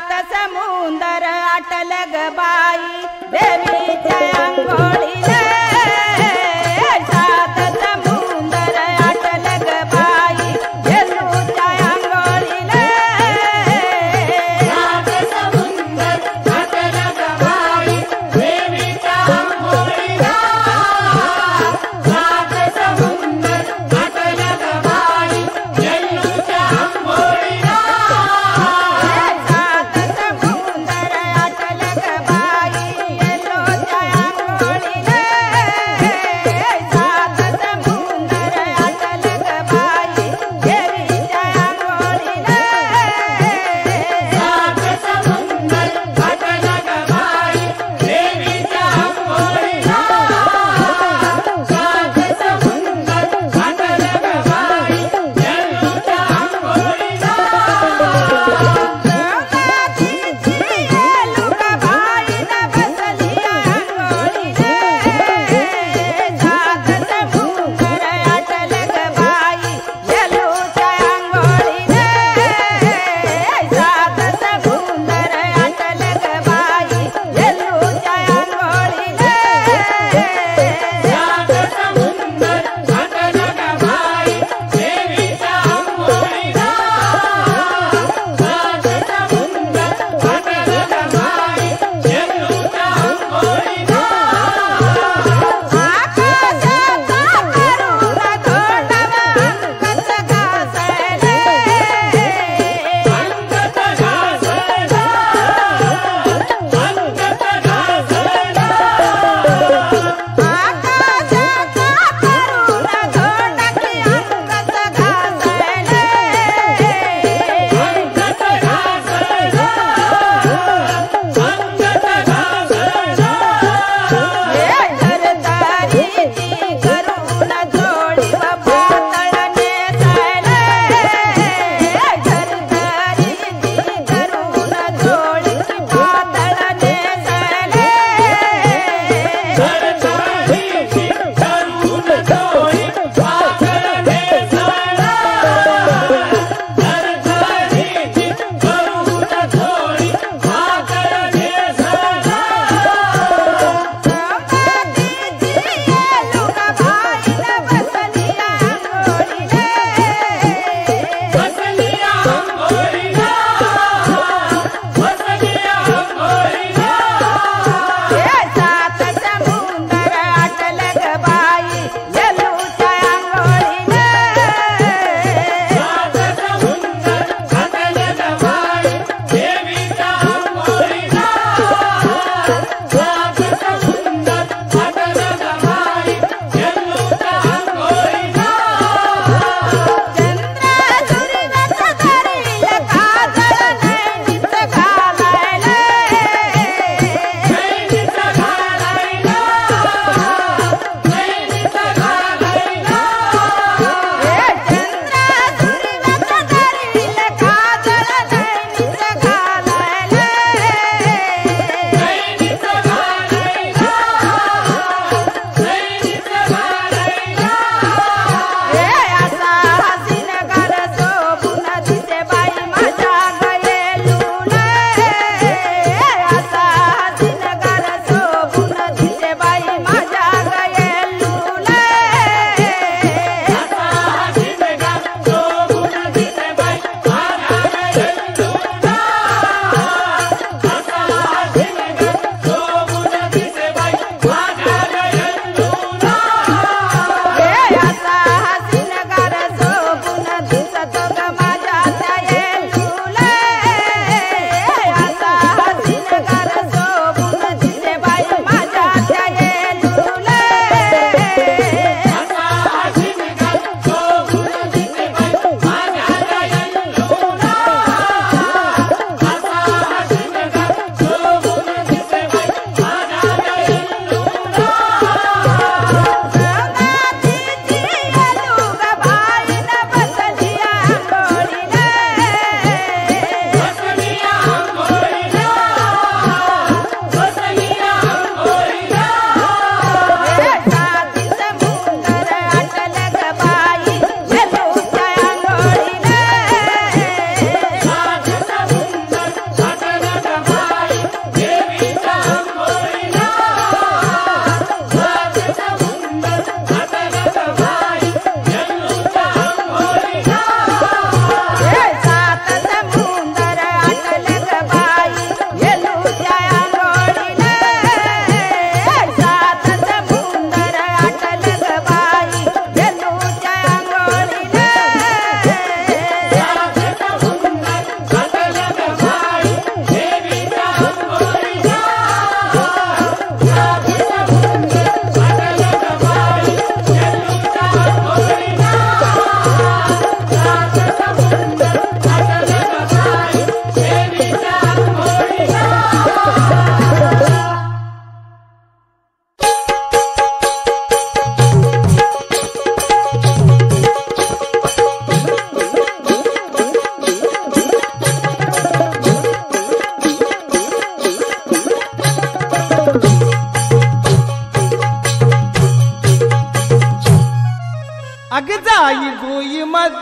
सात समुंदर आटल ग बाई देवीच्या अंघोळीला सात समुंदर आटल ग बाई येसूच्या अंघोळीला सात समुंदर आटल ग बाई देवीच्या अंघोळीला सात समुंदर आटल ग बाई येसूच्या अंघोळीला सात समुंदर आटल ग बाई येसूच्या अंघोळीला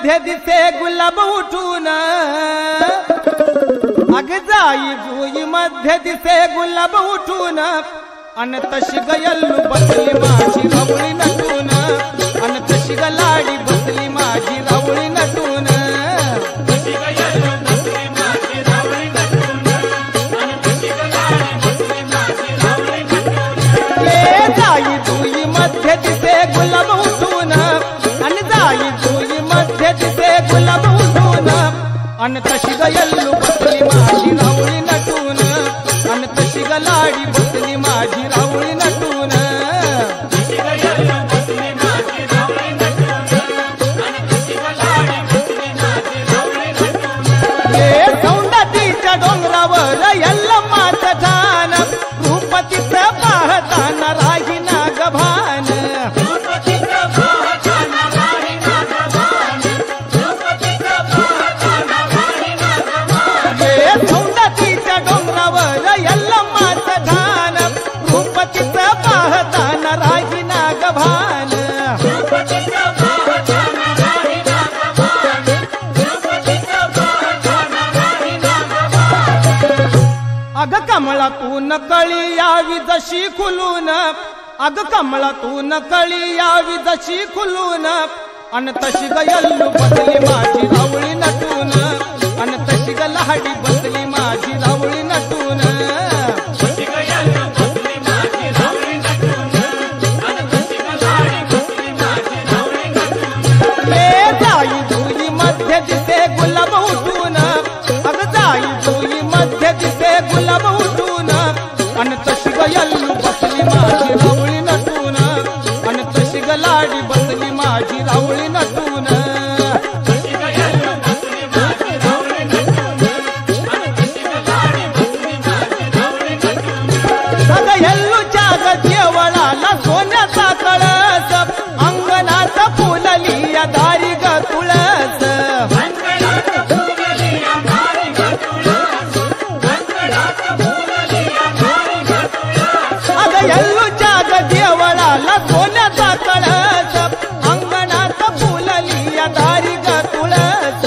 मध्ये दिसे गुलाब उठून अग जाई जुई मध्ये दिसे गुलाब उठून अन तशी गयल्लू बसली माझी रावळी नटून अन तशी गलाडी बसली माझी रावळी नटून ये जाई जुई मध्ये दिसे गुलाब उठून अन जाई जुई मध्ये दिसे गुलाब उठून अन तशी गयल्लू बसली माझी रावळी नटून अन तशी गलाडी बसली माझी रावळी नटून ये सौंदतीच्या डोंगरावर यल्लम्माचं ठाण रूपतीचं पाहताना राहीना गभान ये सौंदतीच्या डोंगरावर यल्लम्माचं ठाण रूपतीचं पाहताना राहीना गभान अग कमळातून कळी यावी जशी खुलून अग कमळातून कळी यावी जशी खुलून अन तशी गयल्लू बसली माझी रावळी नटून अन तशी गलाडी बसली माझी रावळी नटून ये जाई जुई मध्ये दिसे गुलाब उठून अग जाई जुई मध्ये दिसे गुलाब उठून अन तशी गयल्लू बसली माझी रावळी नटून अन तशी गलाडी बसली माझी रावळी नटून अग यल्लूच्या ग देवळाला सोन्याचा कळस अंगणात फुलली या दारी ग तुळस अग यल्लूच्या ग देवळाला सोन्याचा कळस अंगणात फुलली या दारी ग तुळस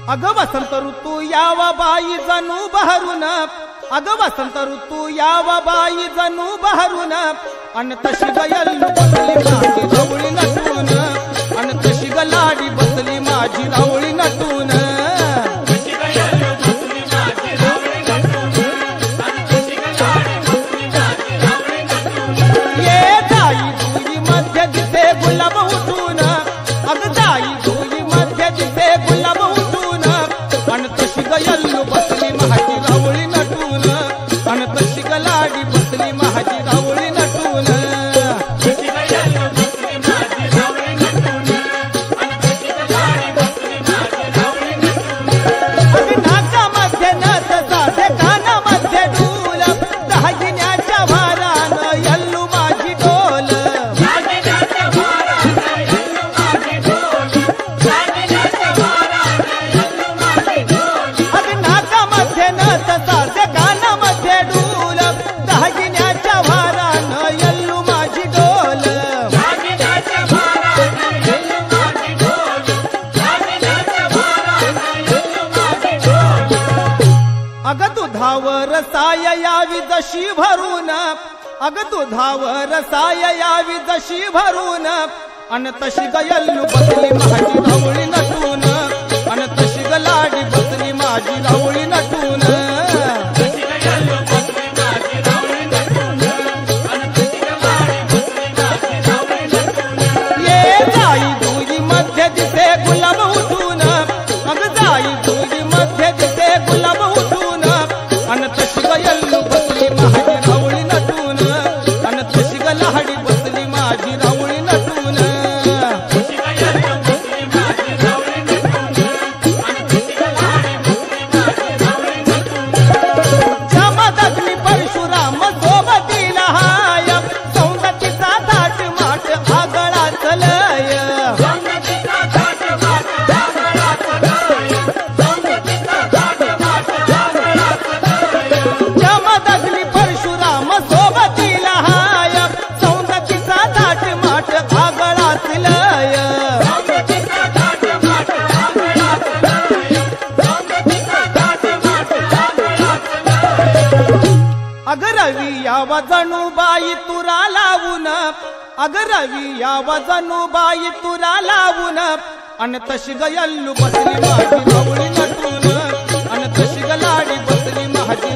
अग वसंत ऋतू यावा बाई जणू बहरून अग वसंत ऋतू यावा बाई जणू बहरून अन तशी गयल्लू बसली माझी रावळी नटून अन तशी गलाडी बसली माझी रावळी नटून ये जाई जुई मध्ये दिसे गुलाब उठून अग जाई जुई मध्ये दिसे गुलाब उठून अन तशी गयल्लू बसली माझी रावळी नटून अन तशी गलाडी बसली माझी रावळी नटून अग नाकामध्ये नथ साधे कानामध्ये डूल दागिन्याच्या भारानं यल्लू माझी डोल अग नाकामध्ये नथ साधे कानामध्ये डूल दागिन्याच्या भारानं यल्लू माझी डोल अग दुधावर साय यावी जशी भरून अग दुधावर साय यावी जशी भरून अन तशी गयल्लू बसली माझी रावळी नटून अन तशी गलाडी बसली माझी रावळी नटून ये जाई जुई मध्ये दिसे गुलाब उठून अग जाई जुई मध्ये दिसे गुलाब उठून अन तशी गयल्लू बसली माझी रावळी नटून अन तशी गलाडी बसली माझी रावळी नटून यावा जणू बाई तुरा लावून अग रवी यावा जणू बाई तुरा लावून अन तशी ग यल्लू बसली माझी रावळी नटून अन तशी ग लाडी बसली माझी